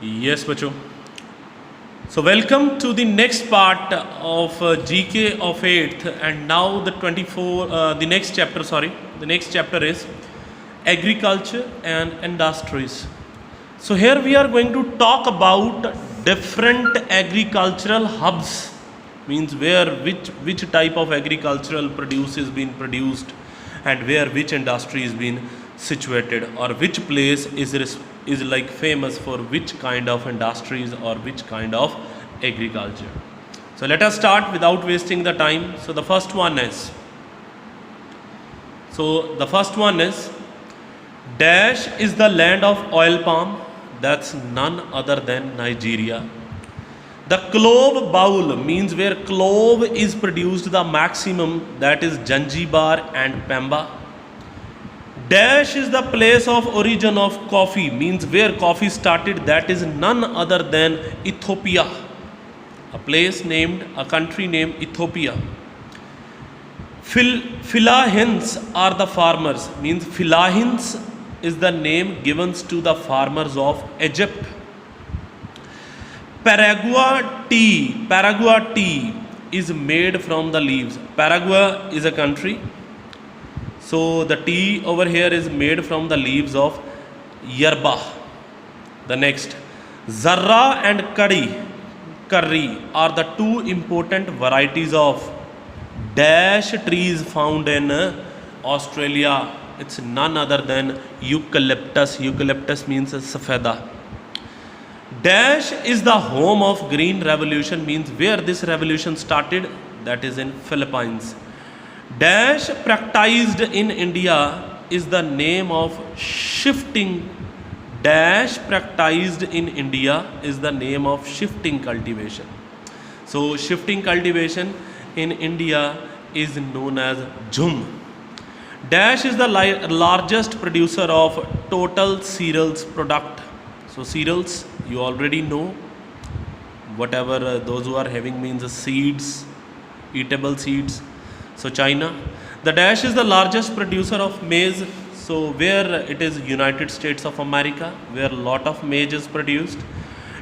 Yes, बच्चों. So welcome to the next part of GK of 8th, and now the next chapter, the next chapter is agriculture and industries. So here we are going to talk about different agricultural hubs, means where which type of agricultural produce is being produced and where which industry is being situated, or which place is like famous for which kind of industries or which kind of agriculture. So let us start without wasting the time. So the first one is dash is the land of oil palm. That's none other than Nigeria. The clove bowl means where clove is produced the maximum, that is Zanzibar and Pemba. Dash is the place of origin of coffee, means where coffee started, that is none other than Ethiopia. A country named Ethiopia. Philahins are the farmers, means Philahins is the name given to the farmers of Egypt. Paraguay tea is made from the leaves. Paraguay is a country. So the tea over here is made from the leaves of yerba. The next, zarra and curry are the two important varieties of dash trees found in Australia. It's none other than eucalyptus. Eucalyptus means safeda. Dash is the home of green revolution, means where this revolution started, that is in Philippines. Dash practiced in India is the name of shifting. Dash practiced in India is the name of shifting cultivation. So shifting cultivation in India is known as jhum. Dash is the largest producer of total cereals product. So cereals, you already know, whatever those who are having means seeds, eatable seeds. So China. The Dash is the largest producer of maize. So where it is United States of America, where a lot of maize is produced.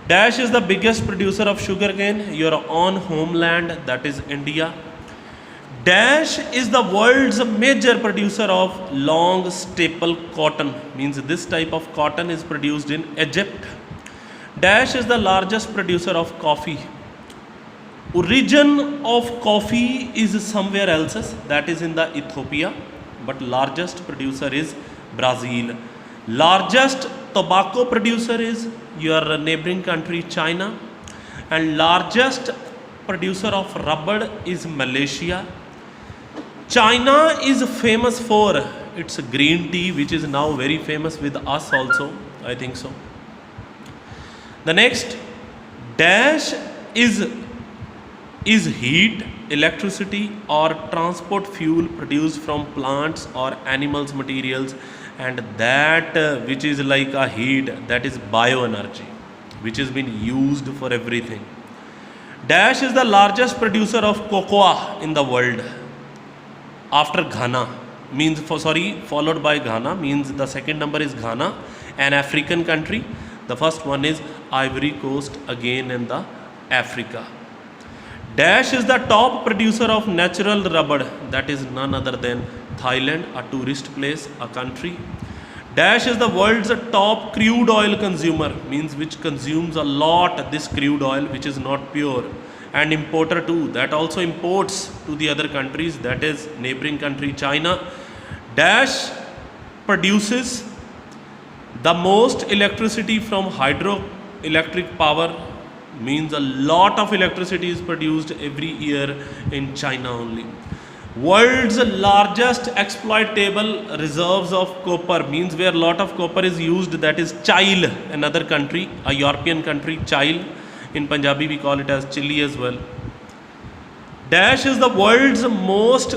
Dash is the biggest producer of sugarcane, your own homeland, that is India. Dash is the world's major producer of long staple cotton, means this type of cotton is produced in Egypt. Dash is the largest producer of coffee. Origin of coffee is somewhere else, that is in the Ethiopia, but largest producer is Brazil. Largest tobacco producer is your neighboring country China, and largest producer of rubber is Malaysia. China is famous for its green tea, which is now very famous with us also, I think so. The next, dash is heat, electricity or transport fuel produced from plants or animals materials, and that which is like a heat, that is bioenergy, which has been used for everything. Dash is the largest producer of cocoa in the world after Ghana, followed by Ghana, means the second number is Ghana, an African country. The first one is Ivory Coast, again in the Africa. Dash is the top producer of natural rubber, that is none other than Thailand, a tourist place, a country. Dash is the world's top crude oil consumer, means which consumes a lot this crude oil, which is not pure, and importer too, that also imports to the other countries, that is neighboring country China. Dash produces the most electricity from hydroelectric power, means a lot of electricity is produced every year in China only. World's largest exploitable reserves of copper, means where a lot of copper is used, that is Chile, another country, a European country, Chile. In Punjabi we call it as Chile as well. Dash is the world's most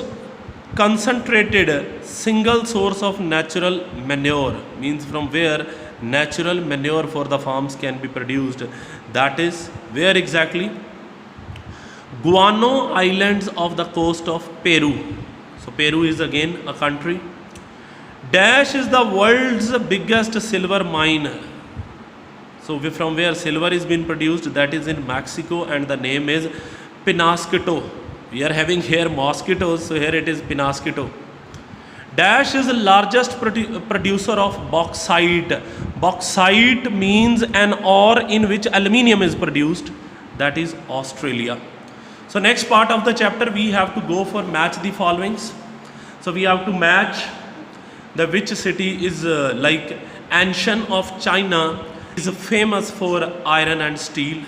concentrated single source of natural manure, means from where natural manure for the farms can be produced, that is where exactly? Guano Islands of the coast of Peru. So Peru is again a country. Dash is the world's biggest silver mine. So from where silver is being produced, that is in Mexico, and the name is Penasquito. We are having here mosquitoes, so here it is Penasquito. Dash is the largest producer of bauxite. Bauxite means an ore in which aluminium is produced, that is Australia. So next part of the chapter we have to go for match the followings. So we have to match the which city is like Anshan of China is famous for iron and steel.